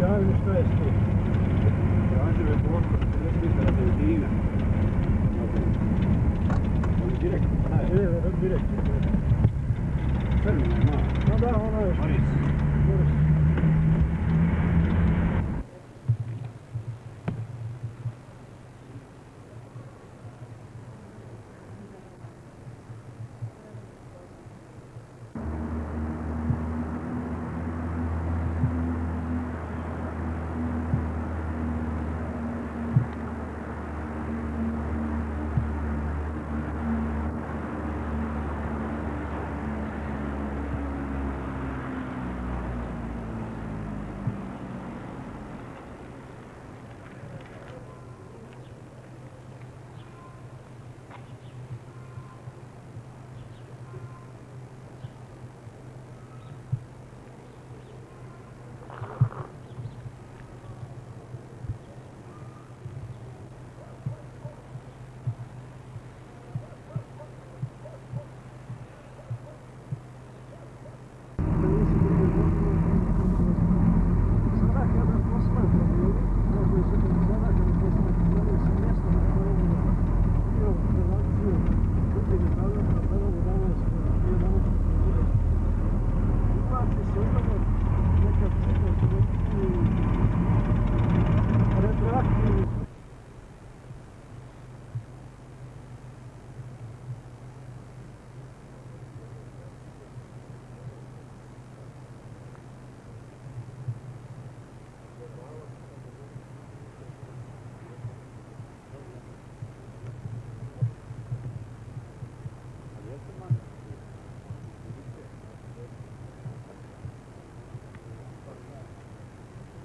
javi mi šta je s tim. Traži me Borko, 50 litara benzina. On je direktno, šta je? Direktno. Crno je malo. No da, ono je. Boris.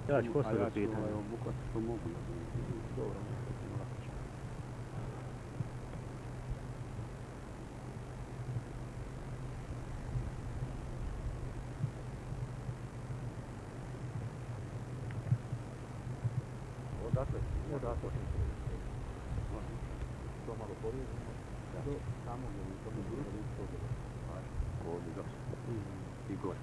Ja ću poslije da pitam. Ja ću obuhvatiti što mogu. Dobro, lako ću. Odatle. To malo porijezimo. Tamo gdje mi to ne bude, to bude. Ovdje dosta. I gore.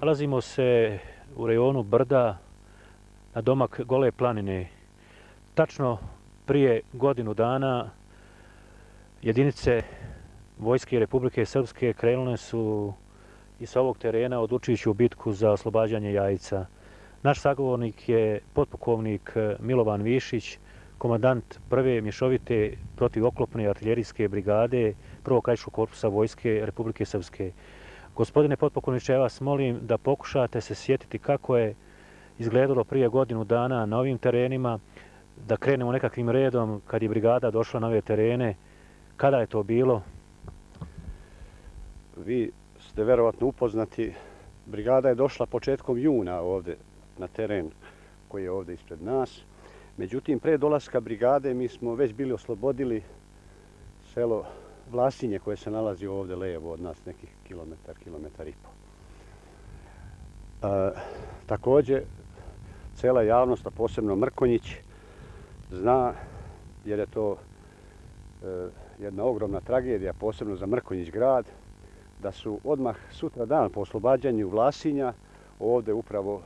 Nalazimo se u rejonu brda na domak Gole planine. Tačno prije godinu dana jedinice vojske Republike Srpske krenule su i sa ovog terena odlučujući u bitku za oslobađanje Jajca. Naš sagovornik je potpukovnik Milovan Višić, komandant prve mješovite protivoklopne artiljerijske brigade prvog krajiškog korpusa vojske Republike Srpske. Gospodine potpukovniče, ja vas molim da pokušate se sjetiti kako je izgledalo prije godinu dana na ovim terenima, da krenemo nekakvim redom kad je brigada došla na ove terene. Kada je to bilo? Vi ste verovatno upoznati. Brigada je došla početkom juna ovdje na teren koji je ovdje ispred nas. Međutim, pre dolaska brigade mi smo već bili oslobodili selo Vlasinje koje se nalazi ovdje levo od nas, nekih kilometar i po. Također, cela javnost, a posebno Mrkonjić, zna, jer je to jedna ogromna tragedija, posebno za Mrkonjić grad, da su odmah sutra dan po oslobađanju Vlasinja ovdje upravo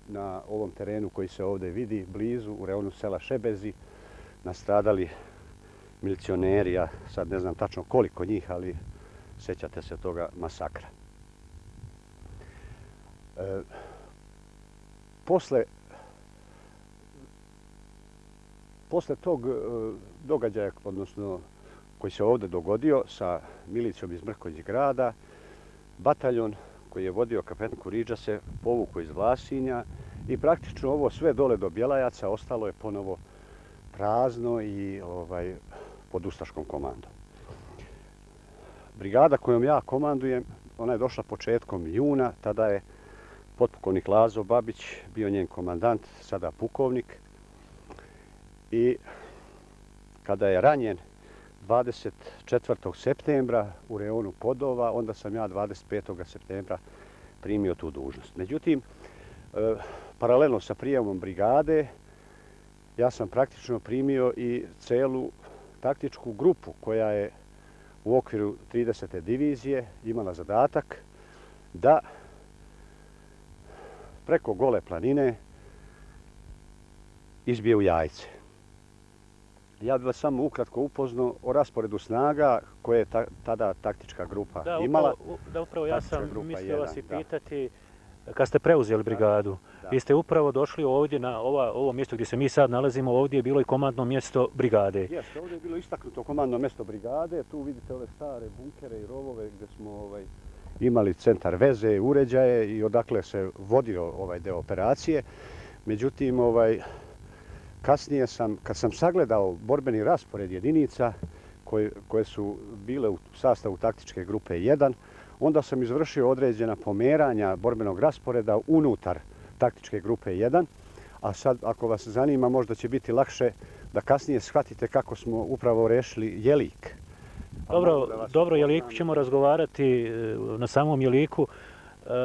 na ovom terenu koji se ovdje vidi blizu u rejonu sela Šebezi nastradali milicioneri, ja sad ne znam tačno koliko njih, ali sjećate se toga masakra. Posle tog događaja, odnosno koji se ovdje dogodio sa milicijom iz Mrkonjić grada, bataljon koji je vodio kapetan Kuriđa se povukao iz Vlasinja i praktično ovo sve dole do Bjelajaca ostalo je ponovo prazno i pod ustaškom komandom. Brigada kojom ja komandujem, ona je došla početkom juna, tada je potpukovnik Lazo Babić bio njen komandant, sada pukovnik. I kada je ranjen 24. septembra u rejonu Podova, onda sam ja 25. septembra primio tu dužnost. Međutim, paralelno sa prijemom brigade, ja sam praktično primio i celu taktičku grupu koja je u okviru 30. divizije imala zadatak da preko Gole planine izbije u Jajce. Ja bih vas samo ukratko upoznao o rasporedu snaga koje je tada taktička grupa imala. Upravo ja sam mislio vas i da. pitati, kad ste preuzeli brigadu, Da. vi ste upravo došli ovdje na ovo mjesto gdje se mi sad nalazimo, ovdje je bilo i komandno mjesto brigade. Jeste, ovdje je bilo istaknuto komandno mjesto brigade, tu vidite ove stare bunkere i rovove gdje smo imali centar veze, uređaje i odakle se vodio ovaj deo operacije. Međutim, kasnije kad sam sagledao borbeni raspored jedinica koje su bile u sastavu taktičke grupe 1, onda sam izvršio određena pomeranja borbenog rasporeda unutar taktičke grupe 1, a sad ako vas zanima možda će biti lakše da kasnije shvatite kako smo upravo rešili Jelik. Dobro, Jeliku ćemo razgovarati na samom Jeliku.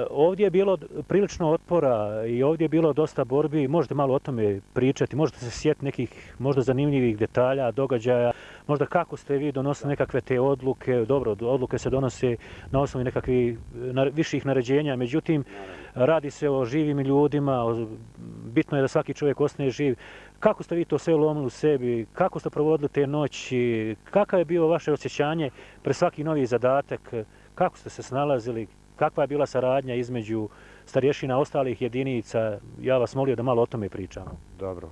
Ovdje je bilo prilično otpora i ovdje je bilo dosta borbi. Možete malo o tome pričati, možete se sjetiti nekih možda zanimljivih detalja, događaja, možda kako ste vi donosili nekakve te odluke. Dobro, odluke se donose na osnovi nekakvih viših naređenja, međutim, radi se o živim ljudima, bitno je da svaki čovjek ostane živ. Kako ste vi to sve ulomili u sebi, kako ste provodili te noći, kakav je bio vaše osjećanje pre svaki novi zadatak, kako ste se snalazili? Kakva je bila saradnja između starješina ostalih jedinica? Ja vas molio da malo o tome pričamo. Dobro,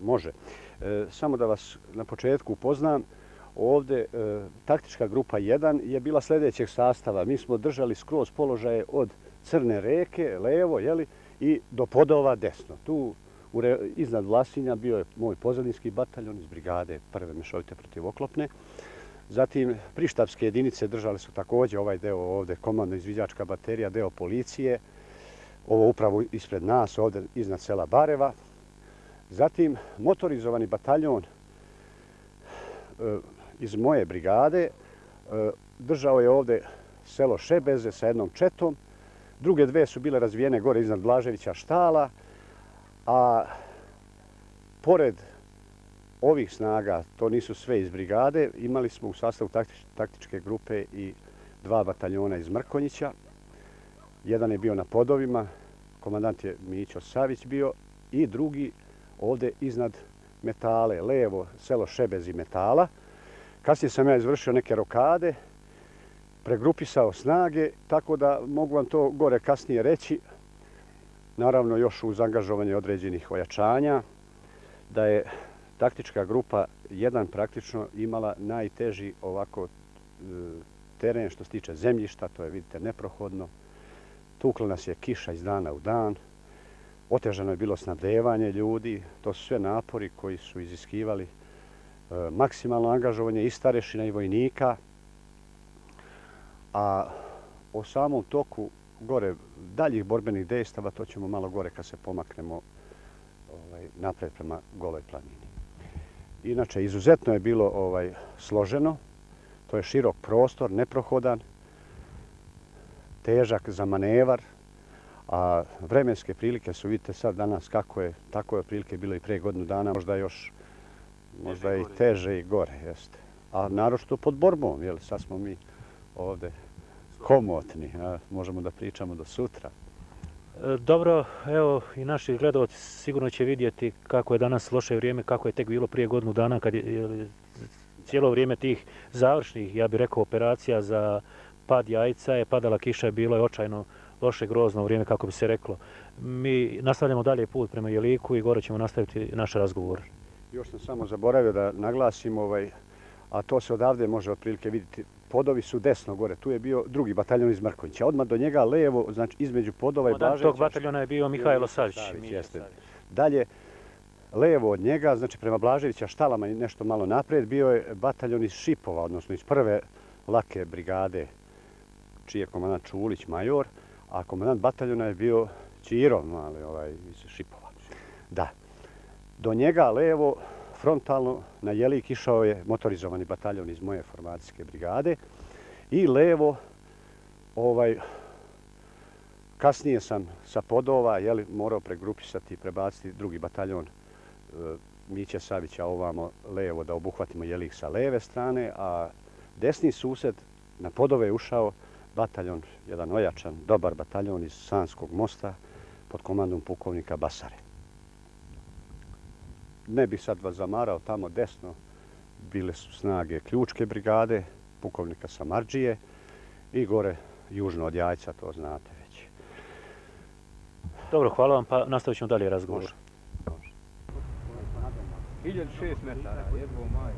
može. Samo da vas na početku upoznam. Ovdje taktička grupa 1 je bila sljedećeg sastava. Mi smo držali skroz položaje od Crne reke, levo, i do Podova desno. Tu iznad Vlasinja bio je moj pozadinski bataljon iz brigade 1. mješovite protivoklopne. Zatim prištapske jedinice držali su također ovaj deo ovdje, komandno izviđačka baterija, deo policije, ovo upravo ispred nas, ovdje iznad sela Bareva. Zatim motorizovani bataljon iz moje brigade držao je ovdje selo Šebeze sa jednom četom. Druge dve su bile razvijene gore iznad Blaževića štala, a pored ovih snaga, to nisu sve iz brigade, imali smo u sastavu taktičke grupe i 2 bataljona iz Mrkonjića. Jedan je bio na Podovima, komandant je Mićo Savić bio, i drugi ovdje iznad Metale, levo selo Šebezi Metala. Kasnije sam ja izvršio neke rokade, pregrupisao snage, tako da mogu vam to gore kasnije reći. Naravno još uz angažovanje određenih ojačanja, da je taktička grupa 1 praktično imala najteži ovako teren što se tiče zemljišta, to je vidite neprohodno. Tukla nas je kiša iz dana u dan, otežano je bilo snabdevanje ljudi, to su sve napori koji su iziskivali maksimalno angažovanje i starešina i vojnika. A o samom toku gore daljih borbenih dejstava to ćemo malo gore kad se pomaknemo napred prema Goloj planini. Inače, izuzetno je bilo složeno. To je širok prostor, neprohodan, težak za manevar, a vremenske prilike su, vidite sad danas kako je, tako je otprilike bilo i prije godinu dana, možda i teže i gore. Jeste. A naročito pod borbom, sad smo mi ovdje komotni, možemo da pričamo do sutra. Dobro, evo i naši gledalci sigurno će vidjeti kako je danas loše vrijeme, kako je tek bilo prije godinu dana kad je cijelo vrijeme tih završnih, ja bih rekao, operacija za pad Jajca je padala kiša, bilo je očajno loše, grozno vrijeme, kako bi se reklo. Mi nastavljamo dalje put prema Jeliku i gore ćemo nastaviti naš razgovor. Još sam samo zaboravio da naglasim, a to se odavde može otprilike vidjeti. Podovi su desno gore, tu je bio drugi bataljon iz Mrkonjića. Odmah do njega levo, znači između Podova i Blaževića. Tog bataljona je bio Mihajlo Savić. Dalje, levo od njega, znači prema Blaževića štalama i nešto malo naprijed, bio je bataljon iz Šipova, odnosno iz 1. lake brigade, čiji je komandant Čulić, major, a komandant bataljona je bio Ćiro, iz Šipova. Da. Do njega levo, frontalno, na Jelik išao je motorizovani bataljon iz moje formacijske brigade i levo, kasnije sam sa Podova morao pregrupisati i prebaciti drugi bataljon Miće Savića ovamo levo da obuhvatimo Jelik sa leve strane, a Desni sused na podove je ušao bataljon, jedan ojačan, dobar bataljon iz Sanskog mosta pod komandom pukovnika Basare. Ne bi sad vas zamarao, tamo desno bile su snage Ključke brigade, pukovnika Samardžije i gore južno od Jajca, to znate već. Dobro, hvala vam, pa nastavit ćemo dalje razgovor. 1006 metara, jedvo maj.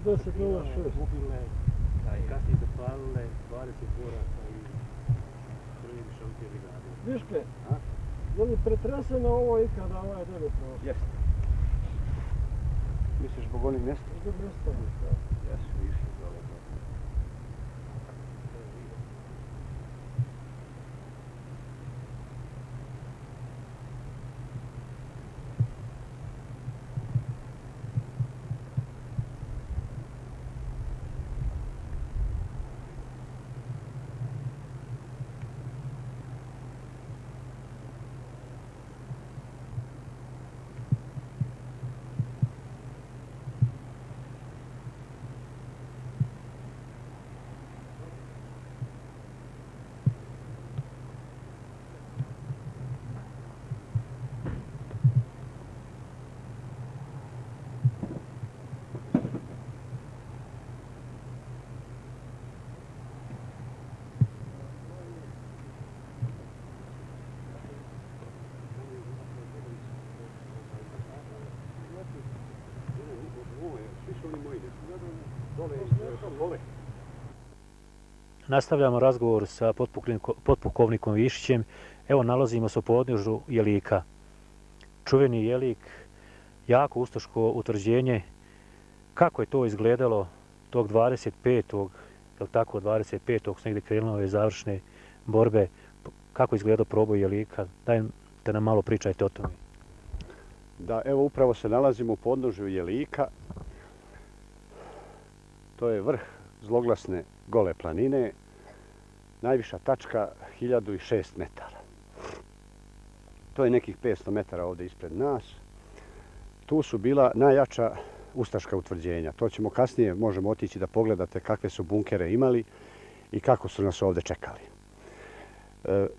10,06. Kasnije zapalile 20 boraca i prvi mišovke brigade. Viške, je li pretreseno ovo ikada ovaj dolje prostor? Jeste. Misliš zbog onih mjesta? Zbog mjesta. Jesu, išli dole. Nastavljamo razgovor sa potpukovnikom Višićem. Evo, nalazimo se u podnožju Jelika. Čuveni Jelik, jako ustaško utvrđenje. Kako je to izgledalo tog 25. jel tako, 25. su negdje krenule ove završne borbe. Kako je izgledao proboj Jelika? Dajte nam malo pričajte o tome. Da, evo upravo se nalazimo u podnožju Jelika. To je vrh zloglasne Gole planine, najviša tačka 1006 metara. To je nekih 500 metara ovdje ispred nas. Tu su bila najjača ustaška utvrđenja. To ćemo kasnije, možemo otići da pogledate kakve su bunkere imali i kako su nas ovdje čekali.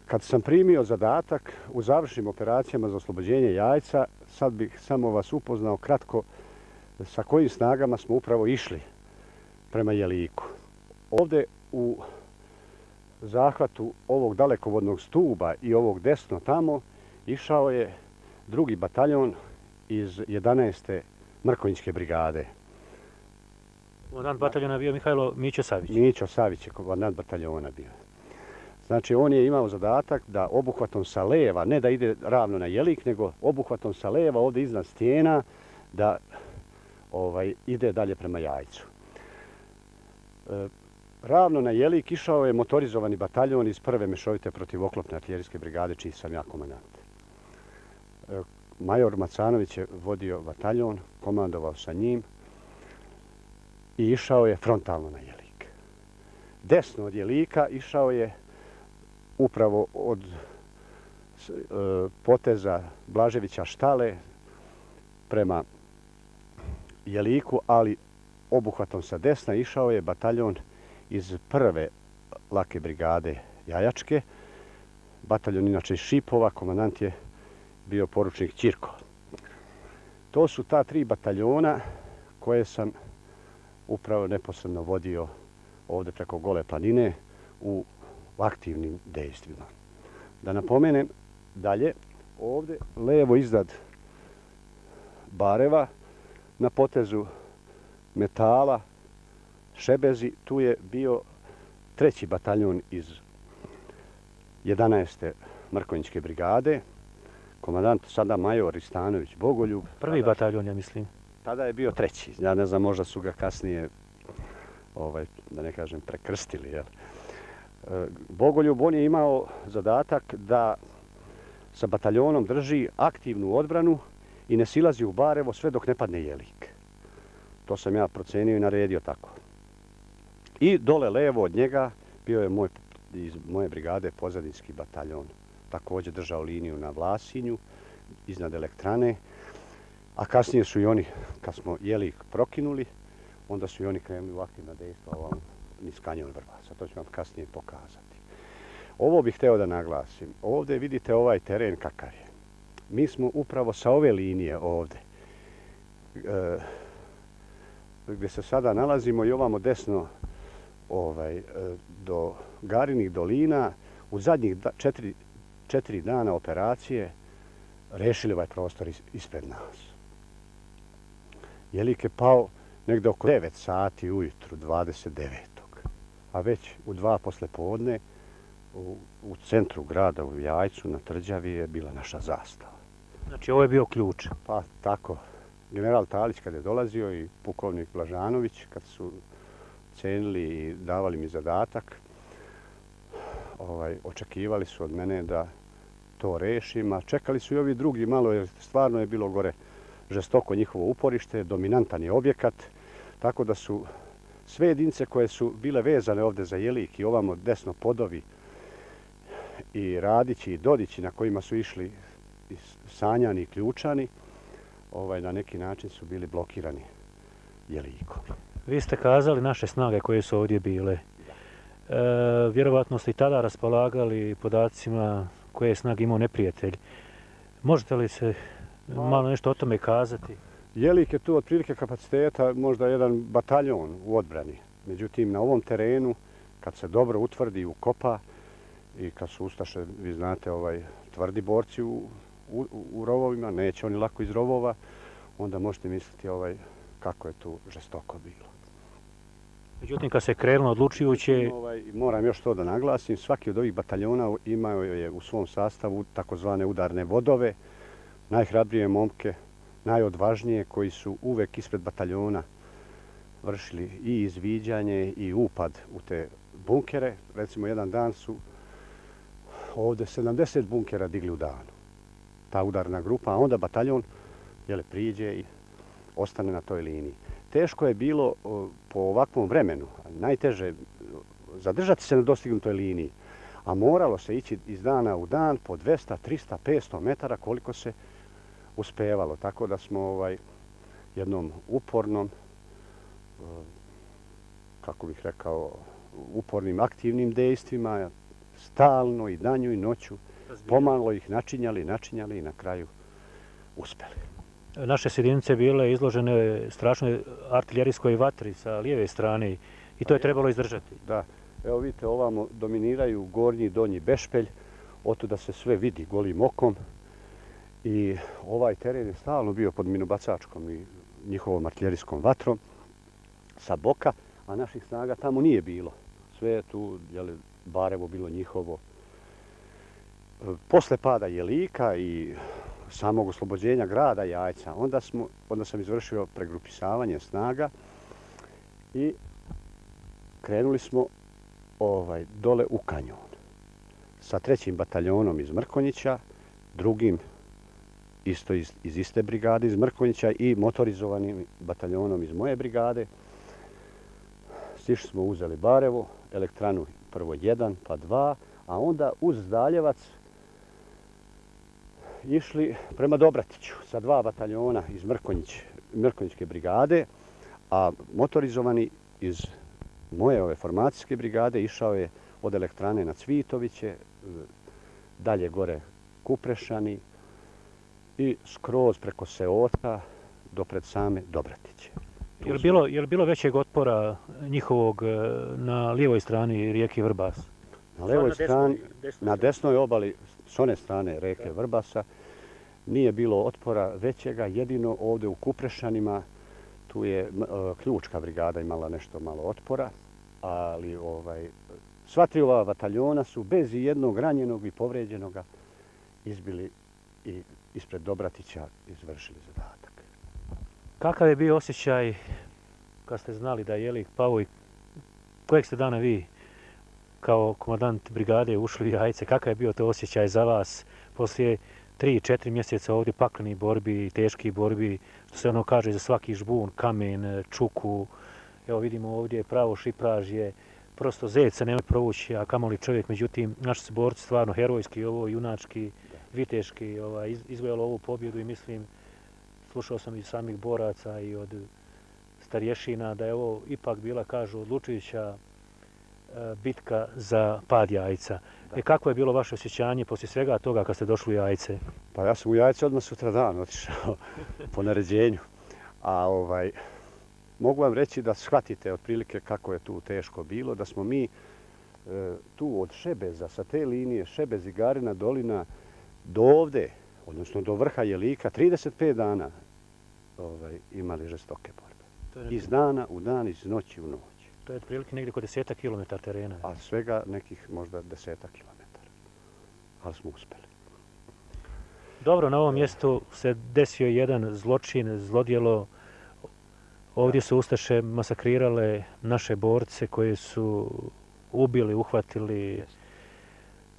Kad sam primio zadatak u završnim operacijama za oslobođenje Jajca, sad bih samo vas upoznao kratko sa kojim snagama smo upravo išli prema Jeliku. Ovdje u zahvatu ovog dalekovodnog stuba i ovog desno tamo išao je drugi bataljon iz 11. Mrkonjićke brigade. Komandant bataljona je bio Mićo Savić. Mićo Savić je komandant bataljona bio. Znači on je imao zadatak da obuhvatom sa leva, ne da ide ravno na Jelik, nego obuhvatom sa leva ovdje iznad stijena da ide dalje prema Jajcu. Ravno na Jelik išao je motorizovani bataljon iz 1. mješovite protivoklopne artiljerijske brigade, čiji sam ja komandant. Major Macanović je vodio bataljon, komandovao sa njim i išao je frontalno na Jelik. Desno od Jelika išao je upravo od poteza Blaževića Štale prema Jeliku, ali obuhvatom sa desna išao je bataljon iz 1. lake brigade Jajačke. Bataljon inače iz Šipova, komandant je bio poručnik Ćirko. To su ta 3 bataljona koje sam upravo neposredno vodio ovdje preko Gole planine u aktivnim dejstvima. Da napomenem dalje, ovdje levo iznad Bareva na potezu Metala, Šebezi, tu je bio 3. bataljon iz 11. Mrkonjićke brigade, komandant sada major Istanović Bogoljub. Prvi bataljon, ja mislim. Tada je bio 3. Ja ne znam, možda su ga kasnije, da ne kažem, prekrstili. Jel? Bogoljub, on je imao zadatak da sa bataljonom drži aktivnu odbranu i ne silazi u Barevo sve dok ne padne Jelik. To sam ja procenio i naredio tako. I dole levo od njega bio je iz moje brigade pozadinski bataljon. Također držao liniju na Vlasinju, iznad elektrane. A kasnije su i oni, kad smo Jelik prokinuli, onda su i oni krenuli u aktivna dejstva ovom niz kanjon Vrbasa. To ću vam kasnije pokazati. Ovo bih hteo da naglasim. Ovdje vidite ovaj teren kakav je. Mi smo upravo sa ove linije ovdje, gdje se sada nalazimo i ovamo desno do Garinih dolina, u zadnjih 4 dana operacije rešili ovaj prostor ispred nas. Jelik je pao negdje oko 9 sati ujutru 29. A već u 2 poslepodne u centru grada, u Jajcu, na Tvrđavi je bila naša zastava. Znači ovo je bio ključ. Pa tako. General Talić kad je dolazio i pukovnik Blažanović kad su cenili i davali mi zadatak, očekivali su od mene da to rešim, a čekali su i ovi drugi malo jer stvarno je bilo gore žestoko njihovo uporište, dominantan je objekat, tako da su sve jedinice koje su bile vezane ovdje za Jelik i ovamo desno Podovi i Radići i Dodići na kojima su išli Sanjani i Ključani, na neki način su bili blokirani Jelikom. Vi ste kazali naše snage koje su ovdje bile. Vjerovatno ste i tada raspolagali podacima koje je snage imao neprijatelj. Možete li se malo nešto o tome kazati? Jelik je tu otprilike kapaciteta možda jedan bataljon u odbrani. Međutim, na ovom terenu, kad se dobro utvrdi i ukopa i kad su ustaše, vi znate, tvrdi borci u rovovima, neće oni lako iz rovova, onda možete misliti kako je tu žestoko bilo. Međutim, kad se krenulo odlučujuće... Moram još to da naglasim, svaki od ovih bataljona imao je u svom sastavu takozvane udarne vodove, najhrabrije momke, najodvažnije koji su uvek ispred bataljona vršili i izviđanje i upad u te bunkere. Recimo, jedan dan su ovdje 70 bunkera digli u danu. Ta udarna grupa, a onda bataljon priđe i ostane na toj liniji. Teško je bilo po ovakvom vremenu, najteže zadržati se na dostignutoj liniji, a moralo se ići iz dana u dan po 200, 300, 500 metara koliko se uspevalo. Tako da smo jednom upornom, kako bih rekao, upornim aktivnim dejstvima, stalno i danju i noću, pomalo ih načinjali i na kraju uspeli. Naše su jedinice bile izložene strašnoj artiljerijskoj vatri sa lijeve strane i to je trebalo izdržati. Da, evo vidite, ovamo dominiraju gornji i donji Bešpelj, otuda se sve vidi golim okom i ovaj teren je stalno bio pod minobacačkom i njihovom artiljerijskom vatrom sa boka, a naših snaga tamo nije bilo. Sve je tu, Barevo bilo njihovo. Posle pada Jelika i samog oslobođenja grada Jajca, onda sam izvršio pregrupisavanje snaga i krenuli smo dole u kanjon sa 3. bataljonom iz Mrkonjića, drugim isto iz iste brigade iz Mrkonjića i motorizovanim bataljonom iz moje brigade. Stišli smo, uzeli Barevo, elektranu prvo 1 pa 2, a onda uz Daljevac išli prema Dobratiću sa 2 bataljona iz Mrkonjićke brigade, a motorizovani iz moje formacijske brigade išao je od elektrane na Cvitoviće, dalje gore Kuprešani i skroz preko Seotka do pred same Dobratiće. Je li bilo većeg otpora njihovog na lijevoj strani rijeke Vrbas? Na lijevoj strani, na desnoj obali, s one strane rijeke Vrbasa, nije bilo otpora većega, jedino ovdje u Kuprešanima, tu je Ključka brigada imala nešto malo otpora, ali sva 3 ova bataljona su bez jednog ranjenog i povređenoga izbili i ispred Dobratića izvršili zadatak. Kakav je bio osjećaj kad ste znali da je Jelik pao i kojeg ste dana vi kao komandant brigade ušli u Jajce? Kakav je bio to osjećaj za vas poslije 3-4 mjeseca ovdje paklenih borbi i teških borbi, što se kaže za svaki žbun, kamen, čuku. Evo vidimo ovdje pravo šipražje, prosto zeca nema provući, a kamoli čovjek. Međutim, naši su borci stvarno herojski, junački, viteški izvojali ovu pobjedu i mislim slušao sam i samih boraca i od starješina da je ovo ipak bila, kažu, odlučujuća bitka za pad Jajca. Kako je bilo vaše osjećanje poslije svega toga kad ste došli u Jajce? Pa ja sam u Jajce odmah sutradan otišao po naređenju. A mogu vam reći da shvatite otprilike kako je tu teško bilo, da smo mi tu od Šebeza, sa te linije Šebez i Garina dolina do ovde, odnosno do vrha Jelika, 35 dana imali žestoke borbe. Iz dana u dan, iz noći u noć. To je otprilike negdje oko 10 kilometara terena. A svega nekih možda 10 kilometara. Ali smo uspeli. Dobro, na ovom mjestu se desio jedan zločin, zlodjelo. Ovdje su ustaše masakrirale naše borce koje su ubili, uhvatili.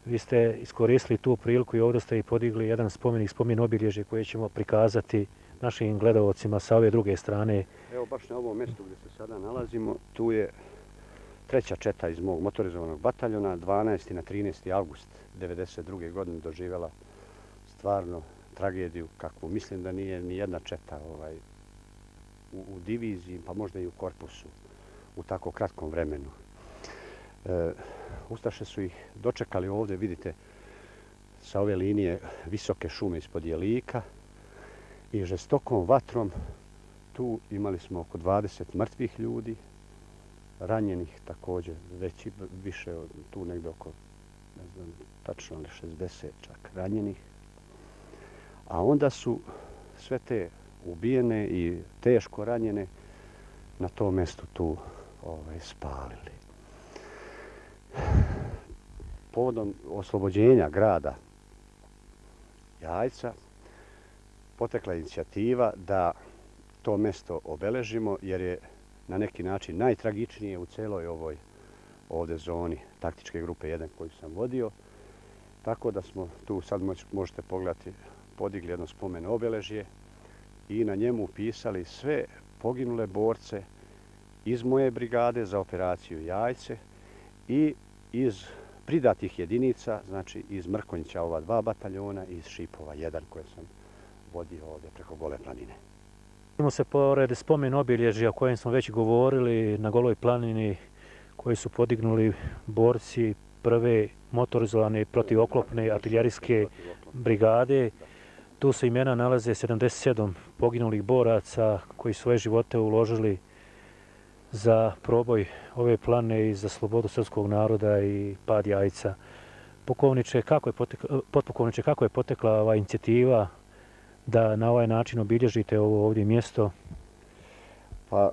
Vi ste iskoristili tu priliku i ovdje ste i podigli jedan spomen obilježje koje ćemo prikazati našim gledalcima sa ove druge strane. Evo baš na ovom mjestu gdje se sada nalazimo, tu je treća četa iz mog motorizovanog bataljona, 12. na 13. avgust 1992. godine doživjela stvarno tragediju kakvu mislim da nije ni jedna četa u diviziji, pa možda i u korpusu u tako kratkom vremenu. Ustaše su ih dočekali ovdje, vidite, sa ove linije visoke šume ispod Jelika i žestokom vatrom. Tu imali smo oko 20 mrtvih ljudi, ranjenih također više, tu negdje oko, ne znam, tačno 60 čak ranjenih. A onda su sve te ubijene i teško ranjene na tom mjestu tu spalili. Povodom oslobođenja grada Jajca potekla inicijativa da to mjesto obeležimo jer je na neki način najtragičnije u celoj ovoj ovdje zoni taktičke grupe 1 koju sam vodio. Tako da smo tu, sad možete pogledati, podigli jedno spomen obeležje i na njemu upisali sve poginule borce iz moje brigade za operaciju Jajce i iz pridatih jedinica, znači iz Mrkonjića ova 2 bataljona i iz Šipova 1 koje sam vodio ovdje preko Gole planine. Imamo se pored spomen obilježja o kojem smo već govorili na Goloj planini koji su podignuli borci prve motorizovane protivoklopne artiljerijske brigade. Tu se imena nalaze 77 poginulih boraca koji svoje živote uložili za proboj ove planine i za slobodu srpskog naroda i pad Jajca. Potpukovniče, kako je potekla ova inicijativa da na ovaj način obilježite ovo ovdje mjesto? Pa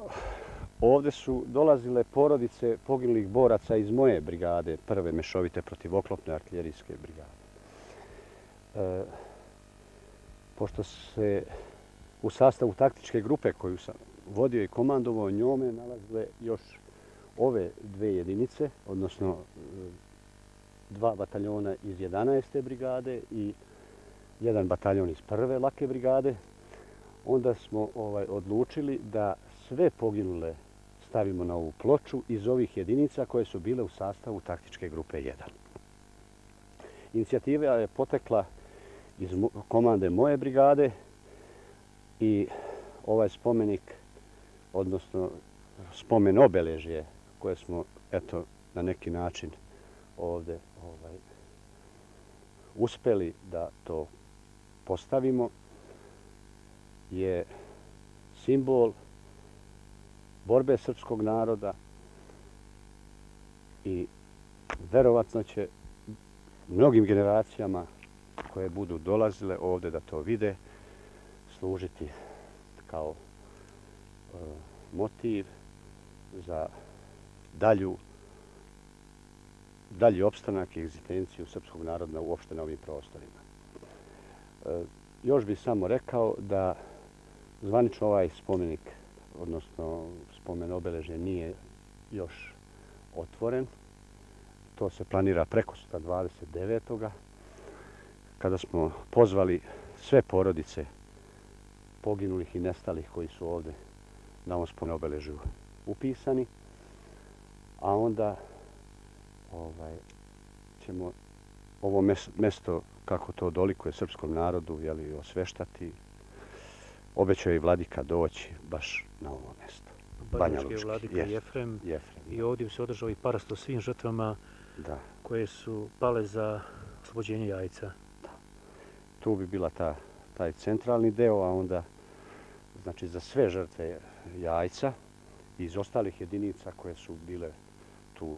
ovdje su dolazile porodice poginulih boraca iz moje brigade, prve mešovite protivoklopne artiljerijske brigade. Pošto se u sastavu taktičke grupe koju sam vodio i komandovao, njome nalazile još ove 2 jedinice, odnosno 2 bataljona iz 11. brigade i 1 bataljon iz 1. lake brigade. Onda smo odlučili da sve poginule stavimo na ovu ploču iz ovih jedinica koje su bile u sastavu taktičke grupe 1. Inicijativa je potekla iz komande moje brigade i ovaj spomenik, odnosno spomen obeležje koje smo eto na neki način ovdje uspeli da to postavimo, je simbol borbe srpskog naroda i verovatno će mnogim generacijama koje budu dolazile ovdje da to vide služiti kao motiv za dalji opstanak i egzistenciju srpskog naroda uopšte na ovim prostorima. Još bih samo rekao da zvanično ovaj spomenik, odnosno spomen obeležje, nije još otvoren. To se planira prekosutra 29. kada smo pozvali sve porodice poginulih i nestalih koji su ovdje na ovom spomen obeležju upisani, a onda ćemo ovo mjesto, kako to dolikuje srpskom narodu, osveštati obećao je i vladika doći baš na ovo mjesto. Banjalučki vladika Jefrem. I ovdje se održao i parast o svim žrtvama koje su pale za oslobođenje Jajca. Da. Tu bi bila taj centralni deo, a onda znači za sve žrtve Jajca iz ostalih jedinica koje su bile tu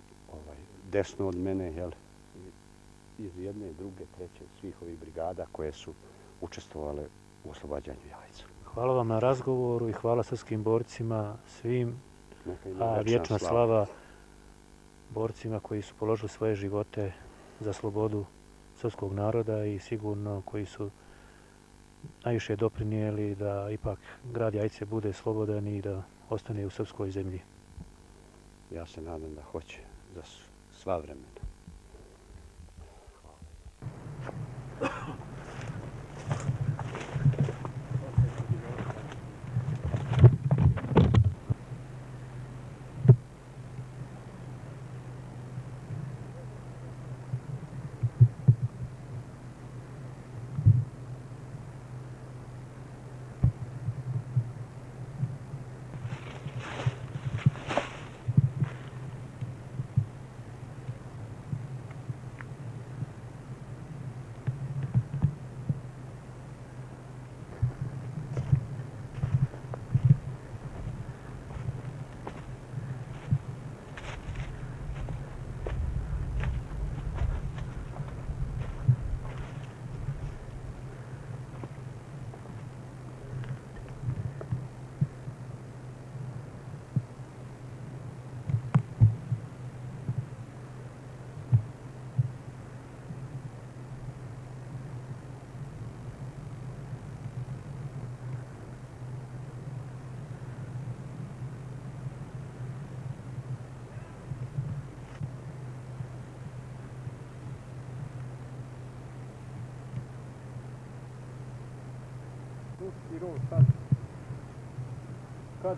desno od mene, jel, iz jedne, druge, treće, svih ovih brigada koje su učestvovale u oslobađanju Jajca. Hvala vam na razgovoru i hvala srpskim borcima, svim, a vječna slava borcima koji su položili svoje živote za slobodu srpskog naroda i sigurno koji su najviše doprinijeli da ipak grad Jajce bude slobodan i da ostane u srpskoj zemlji. Ja se nadam da hoće za sva vremena.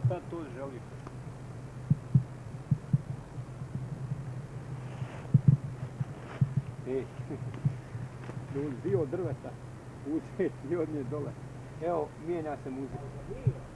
Kad to želi? Dio drveta, uzeti i od nje dole. Evo, mijenja se muzika.